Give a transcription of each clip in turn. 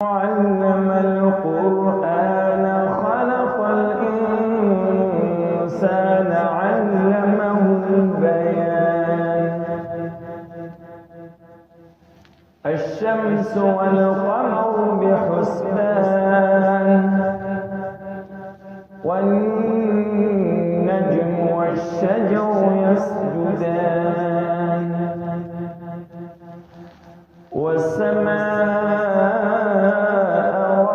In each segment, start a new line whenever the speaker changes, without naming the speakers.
علم القرآن خلق الإنسان علمه البيان الشمس والقمر بحسبان والنجم والشجر يسجدان والسماء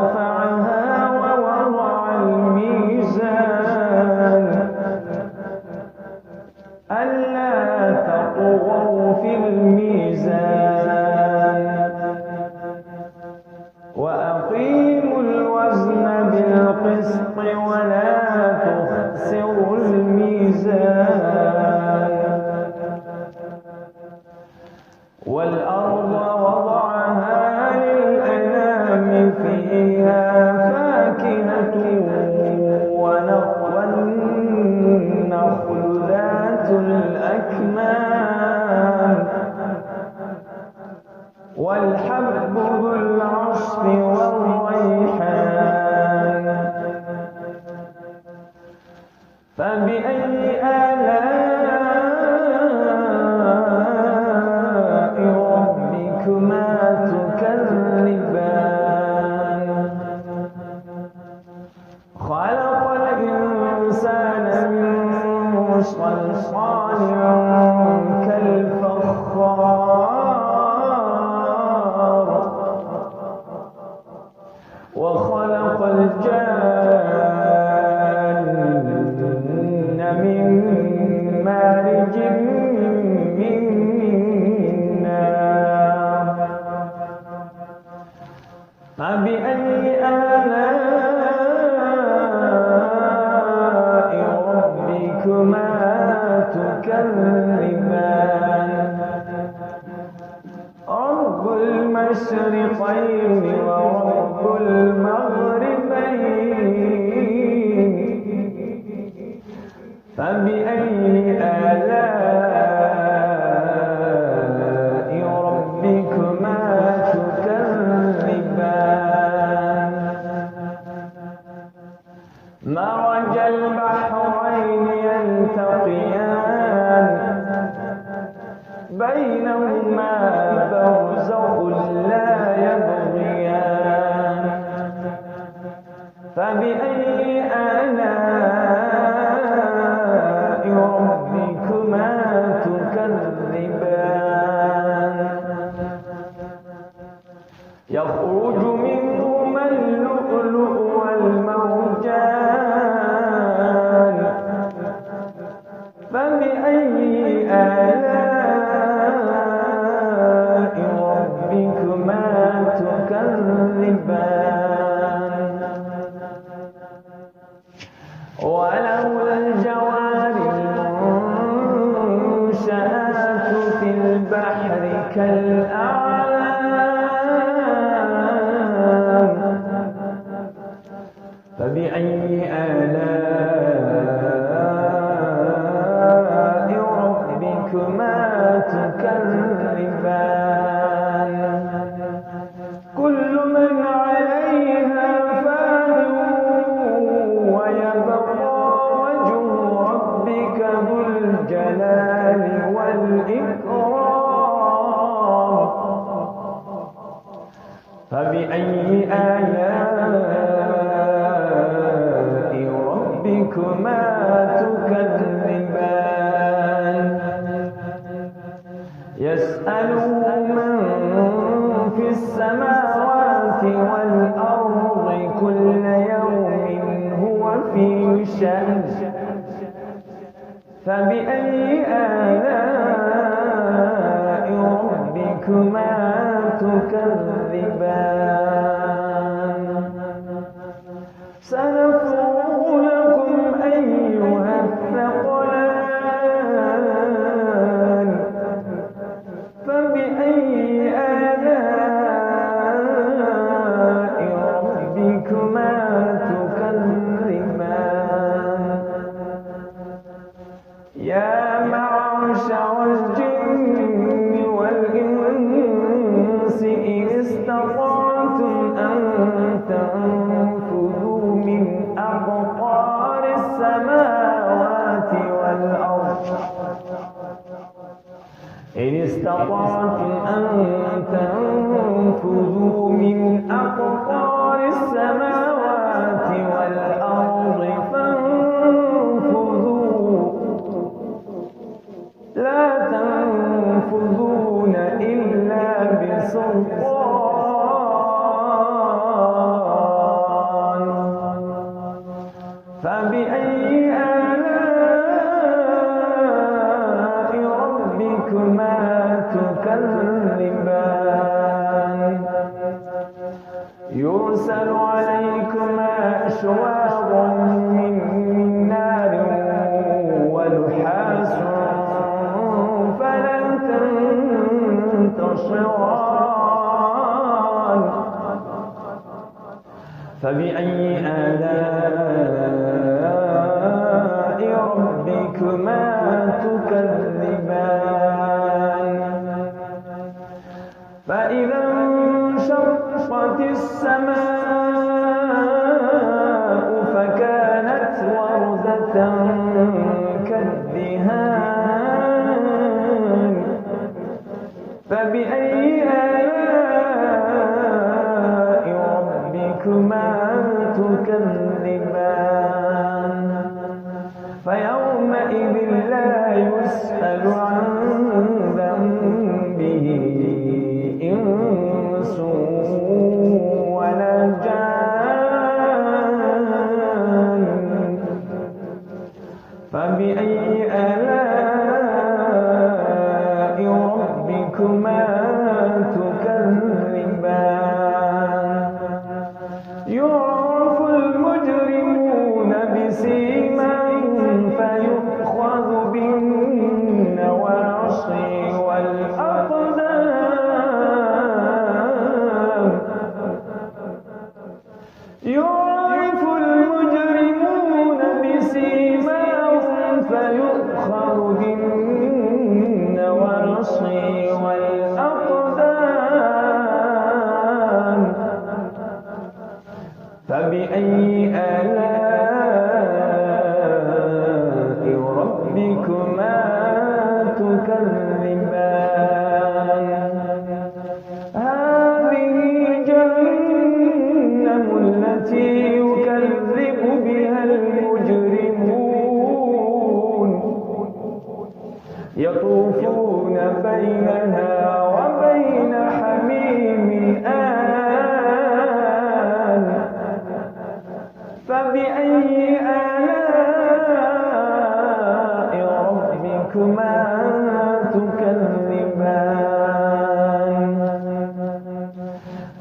رفعها ووضع الميزان ألا تطغوا في الميزان وأقيموا الوزن بالقسط ولا تخسروا الميزان والأرض وضعها للأنام فيها فاكهة والنخل ذات الأكمام والحب ذو العصف والريحان فبأي آلاء ربكما تكذبان خلق الإنسان من صلصال كالفخار وخلق الجان من مارج من نار فبأي آلاء ربكما تكذبان رب المشرقين ورب المغربين فبأي آلاء ربكما تكذبان مرج البحرين يلتقيان بينهما برزخ لا يبغيان فبأي آلاء ربكما تكذبان يخرج منهما اللؤلؤ والمرجان فبأي آلاء ربكما تكذبان وله الجوار المنشآت في البحر كالأعلام فبأي آلاء ربكما تكذبان كل من عليها فان ويبقى وجه ربك ذو الجلال والإكرام فبأي آلاء ربكما تكذبان يسأله من في السماوات والأرض كل يوم هو في شأن فبأي آلاء ربكما تكذبان سنفرغ لكم أيها الثقلان فبأي آلاء ربكما تكذبان يا معشر الجن والإنس إن استطعتم أن تنفذوا من أقطار السماوات والأرض إن استطعتم أن تنفذوا من أقطار السماوات والأرض فانفذوا لا تنفذون إلا بسلطان فبأي آلاء ربكما تكذبان يرسل عليكما شواظ من نار ونحاس فلا تنتصران فبأي آلاء ربكما تكذبان فإذا انشقت السماء فكانت وردة كالدهان فبأي آلاء ربكما تكذبان فيومئذ لا يسأل عن ذنبه إنس ولا جان فبأي آلاء ربكما تكذبان يعرف المجرمون بسيماهم فيؤخذ بالنواصي والأقدام يعرف المجرمون بسيماهم فيؤخذ بالنواصي والأقدام فبأي آلاء ربكما تكذبان هذه جهنم التي يكذب بها المجرمون يطوفون بينها وبين حميم آن فبأي آلاء ربكما تكذبان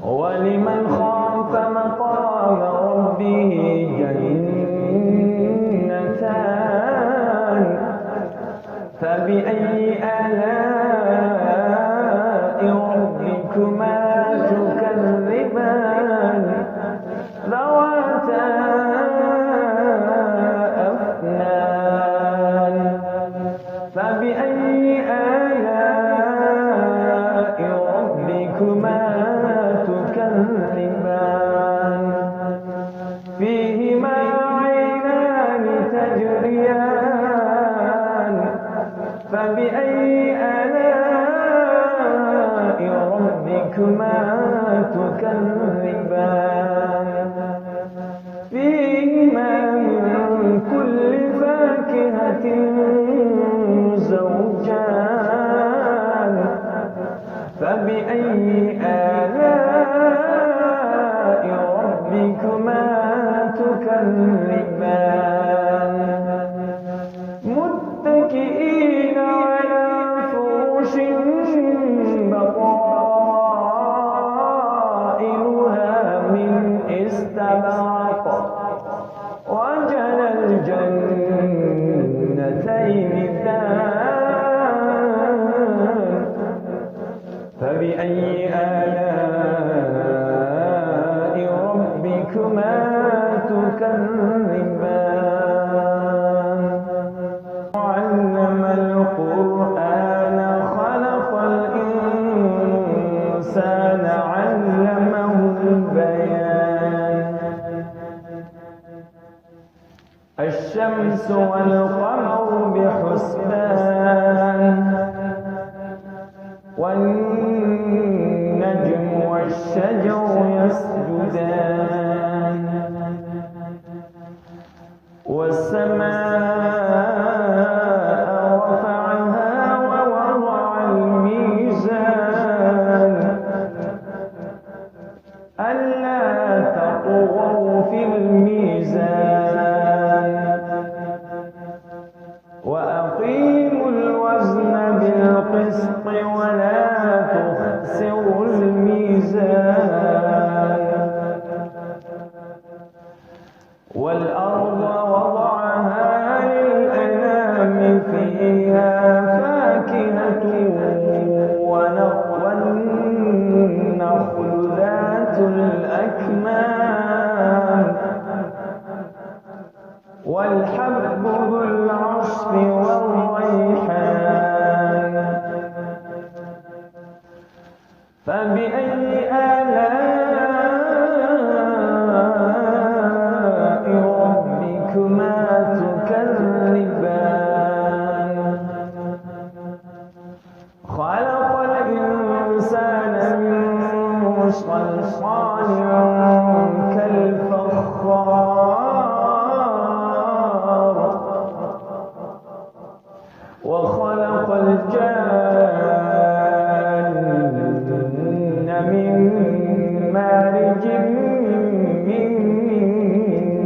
ولمن خاف مقام ربه جنتان فبأي آلاء ربكما تكذبان ذواتا أفنان فبأي آلاء ربكما تكذبان فيهما عينان تجريان فبأي آلاء ربكما تكذبان فيهما من كل فاكهة زوجان فبأي آلاء ربكما تكذبان متكئين على فرش بطائنها من استبرق وجنى الجنتين دان فبأي آلاء ربكما تكذبان علم القرآن خلق الإنسان علمه البيان والشمس والقمر بحسبان والنجم والشجر يسجدان والسماء رفعها ووضع الميزان ألا تطغوا في الميزان وأقيموا الوزن بالقسط ولا تخسروا الميزان والأرض وضعها للأنام فيها فاكهة والنخل ذات الأكمام والحب ذو العصف والريحان فبأي آلاء ربكما تكذبان خلق الإنسان من صلصال كالفخار وخلق الجان من مارج من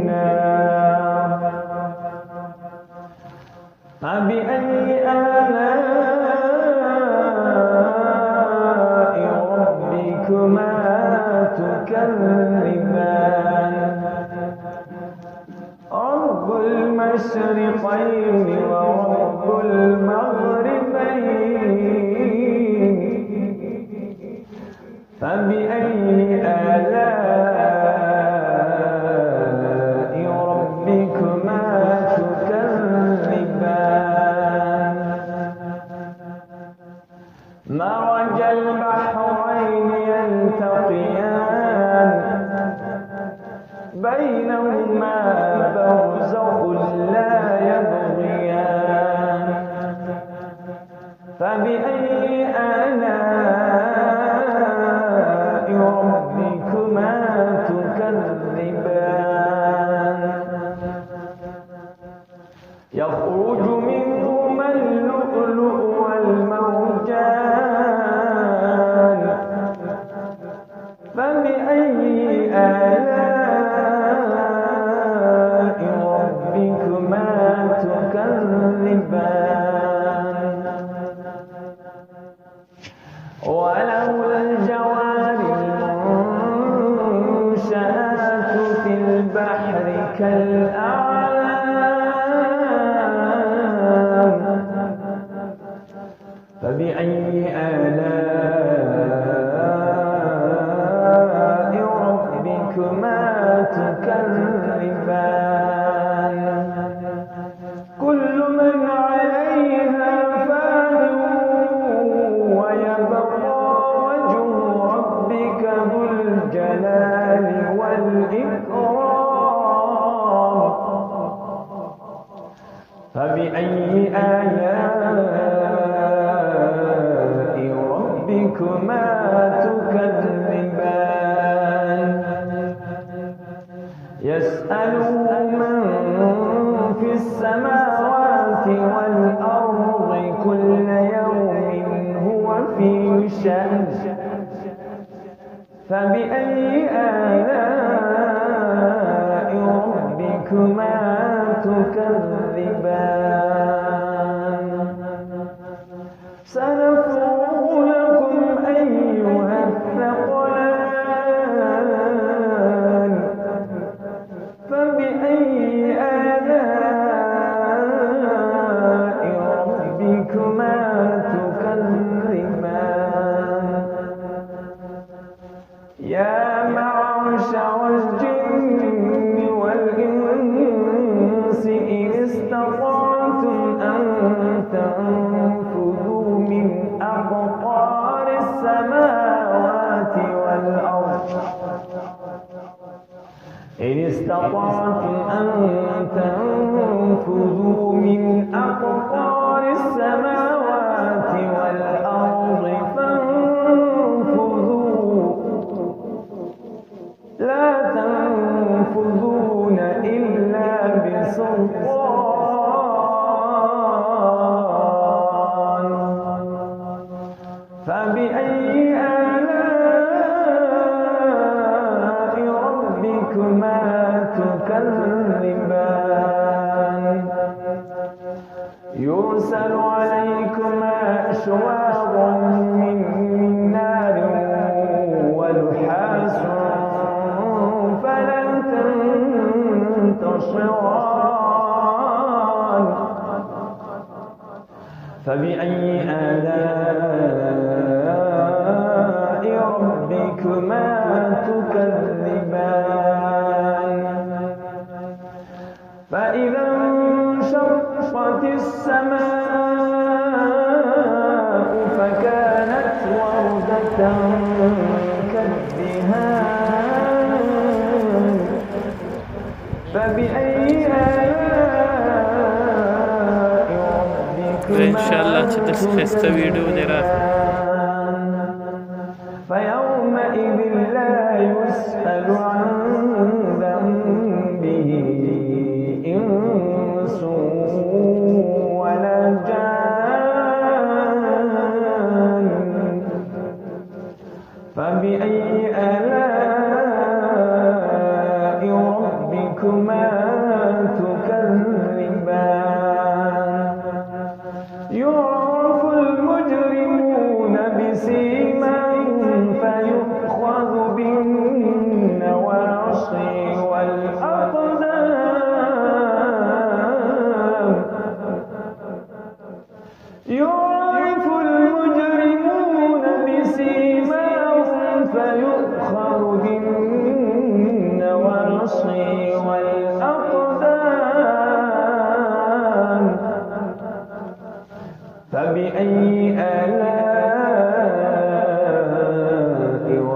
نار فبأي آلاء ربكما تكذبان رب المشرقين ورب المغربين فبأي آلاء ربكما تكذبان مرج البحرين يلتقيان بينهما برزخ لا يبغيان فبأي آلاء ربكما تكذبان يخرج منهما اللؤلؤ والمرجان فبأي آلاء ربكما تكذبان وله الجوار المنشآت في البحر كالأعلام فبأي آلاء ربكما تكذبان كل من عليها فان ويبقى وجه ربك ذو الجلال والإكرام فبأي آلاء ربكما تكذبان يسأله من في السماوات والأرض كل يوم هو في شأن فبأي آلاء ربكما تكذبان سنفرغ لكم أيها الثقلان فبأي آلاء ربكما تكذبان يا معشر الجن والإنس إن استطعتم أن تنفذوا من أقطار السماوات والأرض إن استطعتم أن تنفذوا من أقطار السماوات والأرض فانفذوا لا تنفذون إلا بسلطان فبأي آلاء ربكما تكذبان يرسل عليكما شواظ من نار ونحاس فلا تنتصران فبأي آلاء ربكما تكذبان فإذا انشقت السماء فكانت وردة كالدهان فبأي آلاء ربكما
इंशाअल्लाह अच्छे से खस्ता वीडियो दे रहा है
فيومئذ لا يسأل عن ذنبه إنس ولا جان فبأي آلاء ربكما تكذبان يعرف المجرمون بسيماهم فيؤخذ بالنواصي والأقدام يعرف المجرمون بسيماهم فيؤخذ بالنواصي والأقدام فبأي آلاء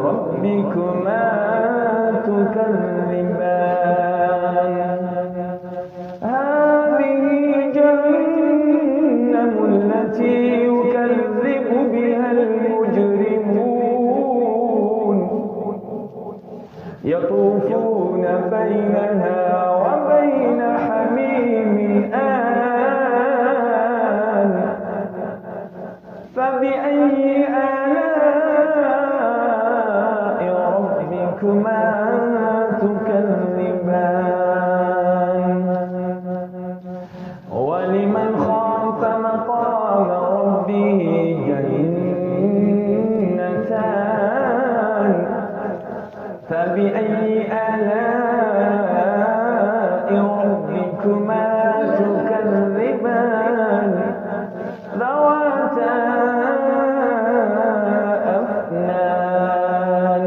ربكما تكذبان هذه جهنم التي يكذب بها المجرمون يطوفون بينها وبين حميم آن فبأي آلاء ربكما تكذبان ولمن خاف مقام ربه جنتان فبأي آلاء ربكما تكذبان ذواتا أفنان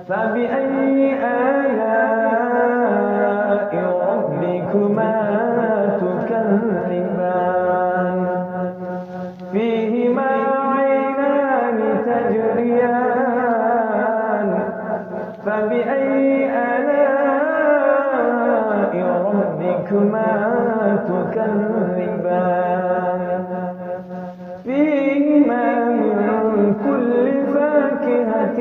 فبأي آلاء ربكما تكذبان فيهما عينان تجريان فبأي آلاء ربكما تكذبان فيهما من كل فاكهة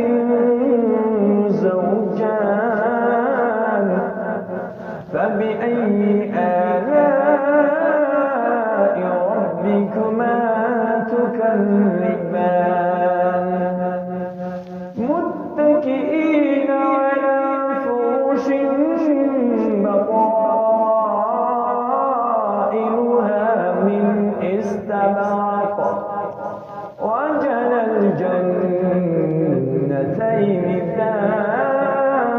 زوجان فبأي آلاء ربكما تكذبان متكئين على فرش بطائنها من استبرق وجنى الجنتين دان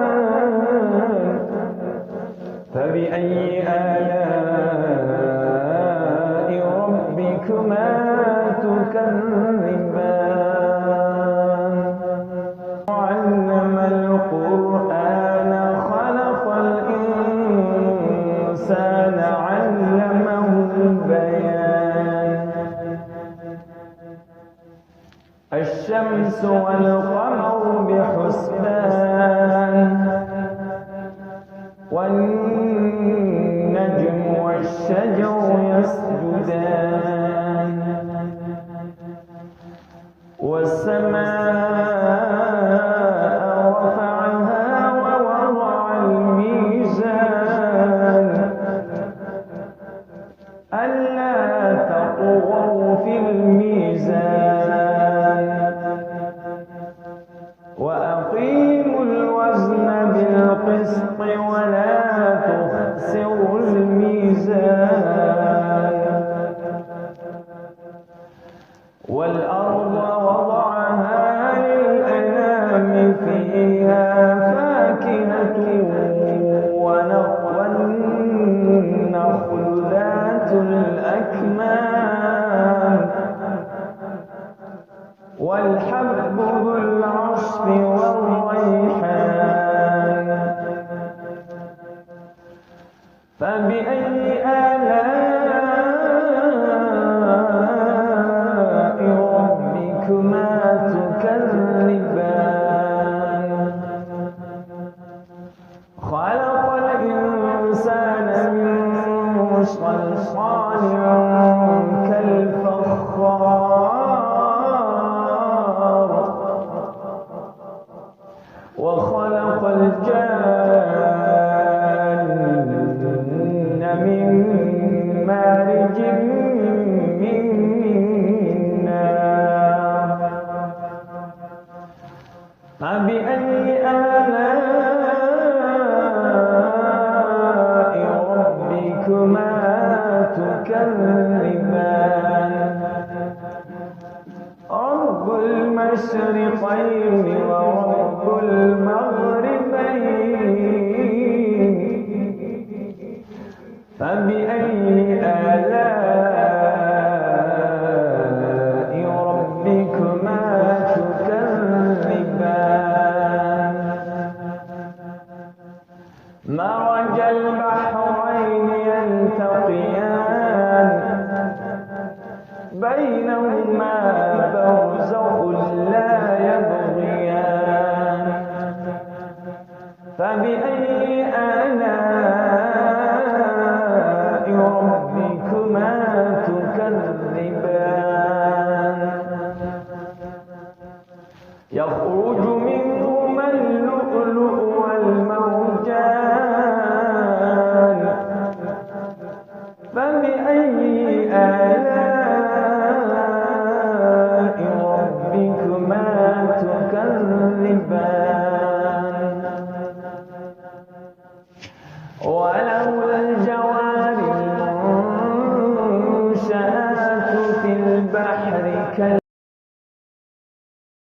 فبأي آلاء ربكما تكذبان علم القرآن خلق الإنسان علمه البيان الشمس والقمر بحسبان فبأي آلاء ربكما تكذبان خلق الإنسان من صلصال كالفخار وخلق الجان من مارج من نار فبأي آلاء ربكما تكذبان رب المشرقين ورب المغربين فبأي آلاء ربكما تكذبان مرج البحرين يلتقيان بينهما برزخ لا يبغيان فبأي آلاء ربكما تكذبان يخرج منهما اللؤلؤ والمرجان فبأي آلاء ربكما تكذبان وله الجوار المنشآت في البحر